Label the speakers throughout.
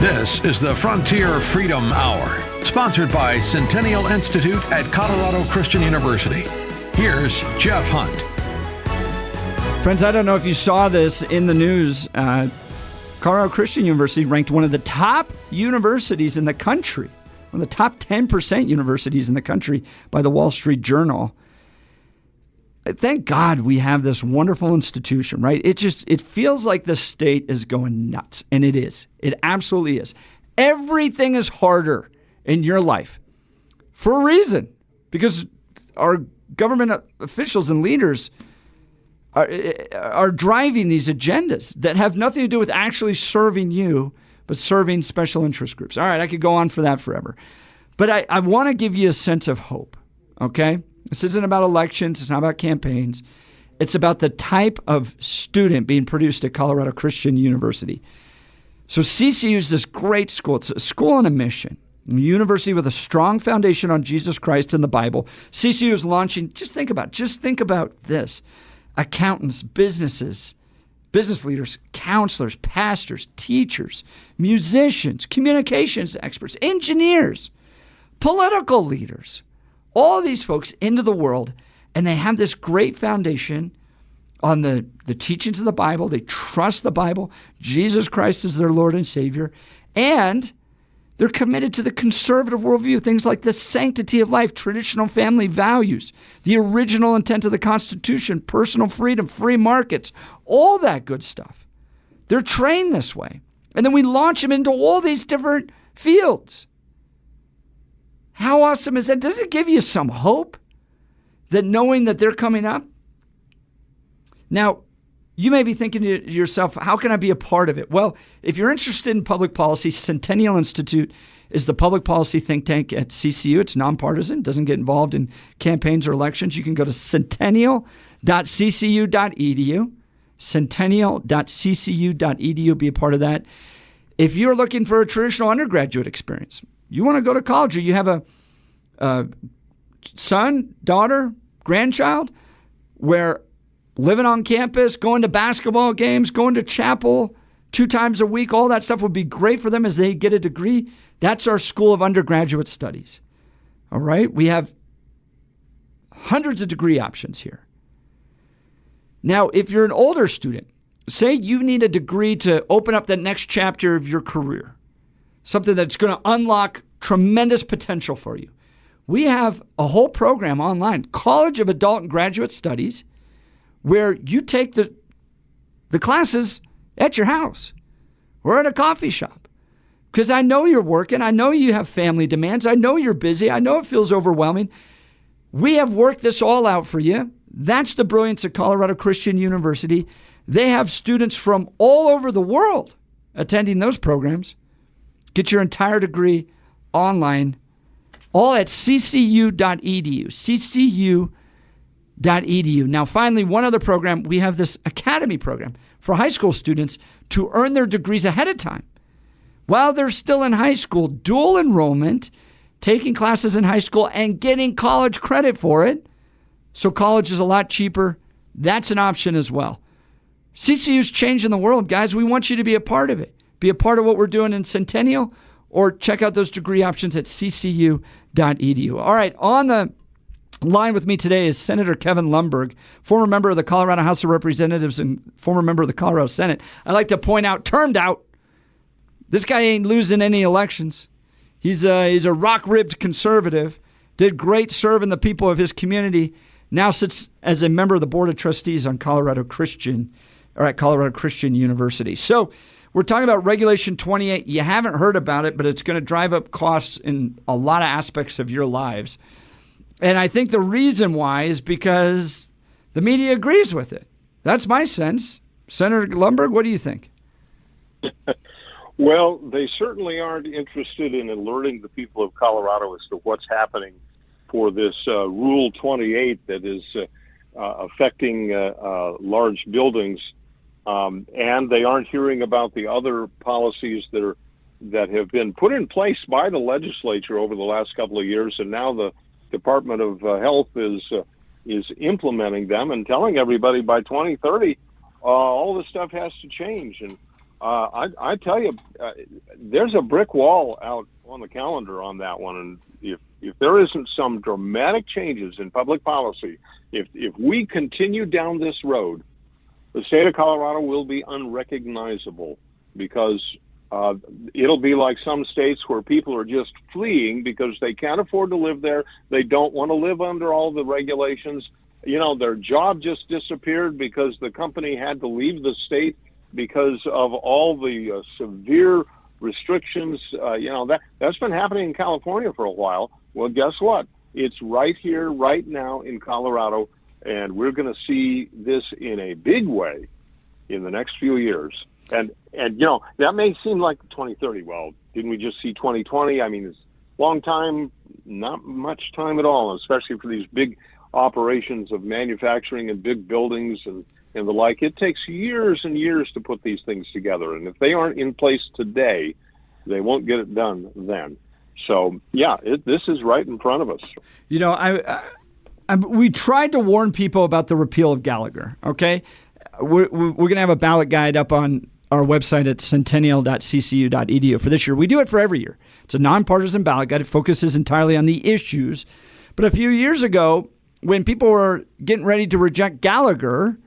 Speaker 1: This is the Frontier Freedom Hour, sponsored by Centennial Institute at Colorado Christian University. Here's Jeff Hunt.
Speaker 2: Friends, I don't know if you saw this in the news. Colorado Christian University ranked one of the top universities in the country, one of the top 10% universities in the country by the Wall Street Journal. Thank God we have this wonderful institution, right? It feels like the state is going nuts, and it is. It absolutely is. Everything is harder in your life for a reason, because our government officials and leaders are driving these agendas that have nothing to do with actually serving you, but serving special interest groups. All right, I could go on for that forever. But I want to give you a sense of hope, okay? This isn't about elections. It's not about campaigns. It's about the type of student being produced at Colorado Christian University. So CCU is this great school. It's a school on a mission, a university with a strong foundation on Jesus Christ and the Bible. CCU is launching, just think about this. Accountants, business leaders, counselors, pastors, teachers, musicians, communications experts, engineers, political leaders, all these folks into the world, and they have this great foundation on the teachings of the Bible. They trust the Bible. Jesus Christ is their Lord and Savior, and they're committed to the conservative worldview, things like the sanctity of life, traditional family values, the original intent of the Constitution, personal freedom, free markets, all that good stuff. They're trained this way. And then we launch them into all these different fields. How awesome is that? Does it give you some hope that knowing that they're coming up? Now, you may be thinking to yourself, how can I be a part of it? Well, if you're interested in public policy, Centennial Institute is the public policy think tank at CCU. It's nonpartisan, doesn't get involved in campaigns or elections. You can go to centennial.ccu.edu, centennial.ccu.edu, be a part of that. If you're looking for a traditional undergraduate experience, you want to go to college, or you have a son, daughter, grandchild, where living on campus, going to basketball games, going to chapel 2 times a week, all that stuff would be great for them as they get a degree. That's our School of Undergraduate Studies. All right? We have hundreds of degree options here. Now, if you're an older student, say you need a degree to open up that next chapter of your career, something that's going to unlock tremendous potential for you. We have a whole program online, College of Adult and Graduate Studies, where you take the classes at your house or at a coffee shop. Because I know you're working. I know you have family demands. I know you're busy. I know it feels overwhelming. We have worked this all out for you. That's the brilliance of Colorado Christian University. They have students from all over the world attending those programs. Get your entire degree online, all at ccu.edu, ccu.edu. Now, finally, one other program, we have this academy program for high school students to earn their degrees ahead of time. While they're still in high school, dual enrollment, taking classes in high school and getting college credit for it. So college is a lot cheaper. That's an option as well. CCU's changing the world, guys. We want you to be a part of it. Be a part of what we're doing in Centennial, or check out those degree options at ccu.edu. All right, on the line with me today is Senator Kevin Lundberg, former member of the Colorado House of Representatives and former member of the Colorado Senate. I like to point out, termed out. This guy ain't losing any elections. He's a rock-ribbed conservative, did great serving the people of his community, now sits as a member of the Board of Trustees on Colorado Christian University. So we're talking about Regulation 28. You haven't heard about it, but it's going to drive up costs in a lot of aspects of your lives. And I think the reason why is because the media agrees with it. That's my sense. Senator Lundberg, what do you think?
Speaker 3: Well, they certainly aren't interested in alerting the people of Colorado as to what's happening for this Rule 28 that is affecting large buildings. And they aren't hearing about the other policies that have been put in place by the legislature over the last couple of years, and now the Department of Health is implementing them and telling everybody by 2030 all this stuff has to change. And I tell you, there's a brick wall out on the calendar on that one, and if there isn't some dramatic changes in public policy, if we continue down this road, the state of Colorado will be unrecognizable, because it'll be like some states where people are just fleeing because they can't afford to live there. They don't want to live under all the regulations. Their job just disappeared because the company had to leave the state because of all the severe restrictions. That's been happening in California for a while. Well, guess what? It's right here, right now in Colorado, and we're going to see this in a big way in the next few years. And that may seem like 2030. Well, didn't we just see 2020? I mean, it's a long time, not much time at all, especially for these big operations of manufacturing and big buildings and the like. It takes years and years to put these things together. And if they aren't in place today, they won't get it done then. So, yeah, this is right in front of us.
Speaker 2: We tried to warn people about the repeal of Gallagher, okay? We're going to have a ballot guide up on our website at centennial.ccu.edu for this year. We do it for every year. It's a nonpartisan ballot guide. It focuses entirely on the issues. But a few years ago, when people were getting ready to reject Gallagher,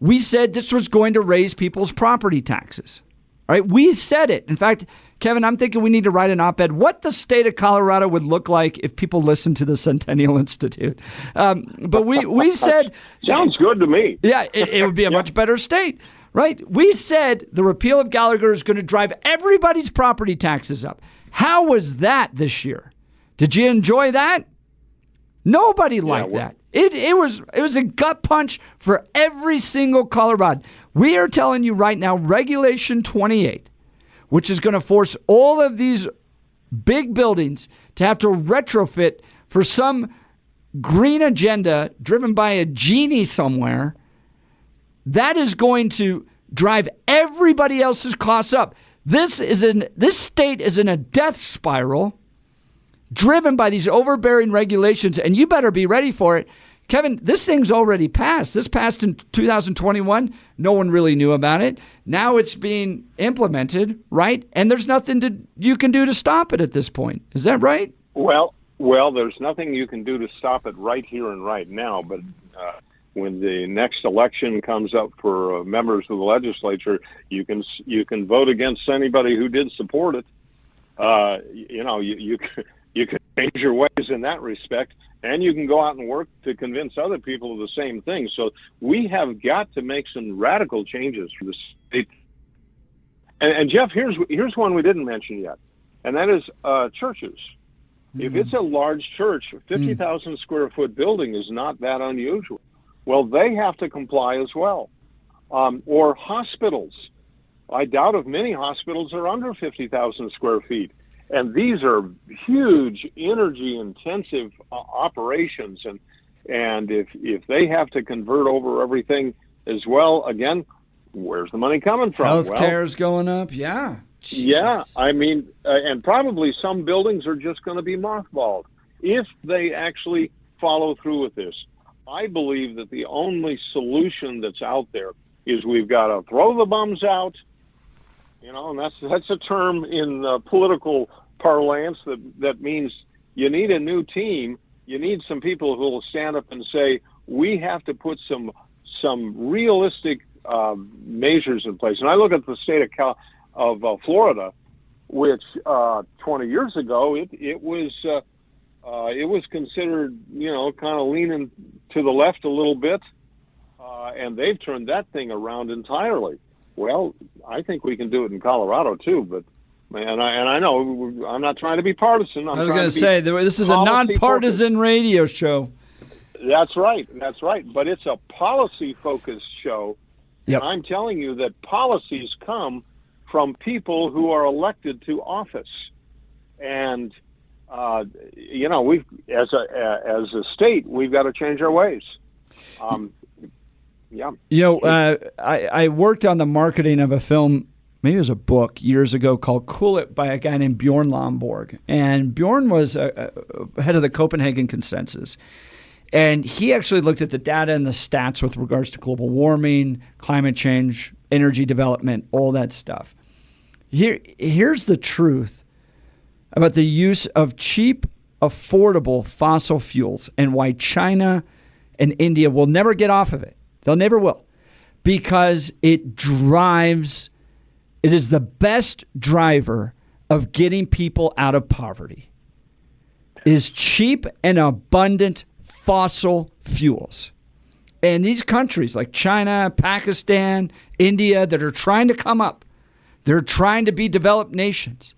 Speaker 2: we said this was going to raise people's property taxes. All right, we said it. In fact, Kevin, I'm thinking we need to write an op-ed what the state of Colorado would look like if people listened to the Centennial Institute. But we said...
Speaker 3: Sounds good to me.
Speaker 2: Yeah, it would be a much better state, right? We said the repeal of Gallagher is going to drive everybody's property taxes up. How was that this year? Did you enjoy that? Nobody liked that. It was a gut punch for every single Coloradan. We are telling you right now, Regulation 28, which is going to force all of these big buildings to have to retrofit for some green agenda driven by a genie somewhere, that is going to drive everybody else's costs up. This state is in a death spiral driven by these overbearing regulations, and you better be ready for it. Kevin, this thing's already passed. This passed in 2021. No one really knew about it. Now it's being implemented, right? And there's nothing you can do to stop it at this point. Is that right?
Speaker 3: Well, there's nothing you can do to stop it right here and right now. But when the next election comes up for members of the legislature, you can vote against anybody who did support it. You can change your ways in that respect, and you can go out and work to convince other people of the same thing. So we have got to make some radical changes for the state. And Jeff, here's one we didn't mention yet, and that is churches. If it's a large church, 50,000 square foot building is not that unusual. Well, they have to comply as well. Or hospitals. I doubt if many hospitals are under 50,000 square feet. And these are huge, energy-intensive operations, and if they have to convert over everything as well, again, where's the money coming from?
Speaker 2: Healthcare's going up, yeah. Jeez.
Speaker 3: Yeah, I mean, and probably some buildings are just going to be mothballed if they actually follow through with this. I believe that the only solution that's out there is we've got to throw the bums out. And that's a term in political parlance that means you need a new team. You need some people who will stand up and say, we have to put some realistic measures in place. And I look at the state of Florida, which 20 years ago it was considered kind of leaning to the left a little bit, and they've turned that thing around entirely. Well, I think we can do it in Colorado too, but I know I'm not trying to be partisan.
Speaker 2: I was going to say this is a nonpartisan radio show.
Speaker 3: That's right. But it's a policy-focused show, and I'm telling you that policies come from people who are elected to office, and we've as a state we've got to change our ways. Yeah.
Speaker 2: I worked on the marketing of a film, maybe it was a book years ago called Cool It by a guy named Bjorn Lundberg. And Bjorn was head of the Copenhagen Consensus. And he actually looked at the data and the stats with regards to global warming, climate change, energy development, all that stuff. Here's the truth about the use of cheap, affordable fossil fuels and why China and India will never get off of it. They'll never will. Because it is the best driver of getting people out of poverty, is cheap and abundant fossil fuels. And these countries like China, Pakistan, India that are trying to come up, they're trying to be developed nations,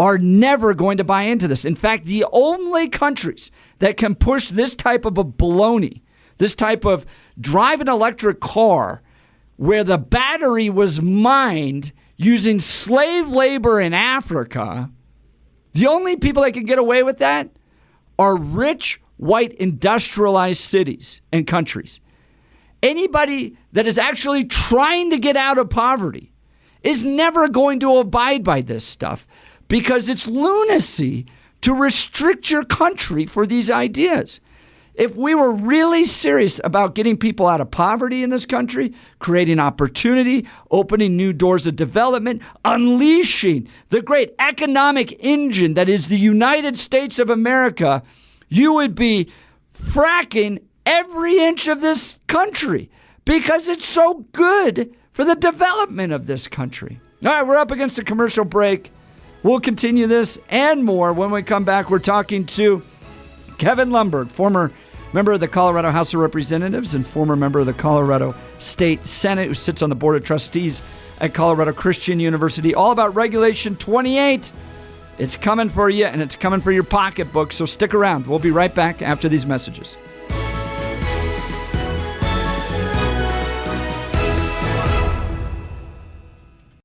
Speaker 2: are never going to buy into this. In fact, the only countries that can push this type of a baloney, this type of drive an electric car where the battery was mined using slave labor in Africa, the only people that can get away with that are rich, white, industrialized cities and countries. Anybody that is actually trying to get out of poverty is never going to abide by this stuff because it's lunacy to restrict your country for these ideas. If we were really serious about getting people out of poverty in this country, creating opportunity, opening new doors of development, unleashing the great economic engine that is the United States of America, you would be fracking every inch of this country because it's so good for the development of this country. All right, we're up against a commercial break. We'll continue this and more when we come back. We're talking to Kevin Lundberg, former member of the Colorado House of Representatives and former member of the Colorado State Senate, who sits on the Board of Trustees at Colorado Christian University, all about Regulation 28. It's coming for you, and it's coming for your pocketbook, so stick around. We'll be right back after these messages.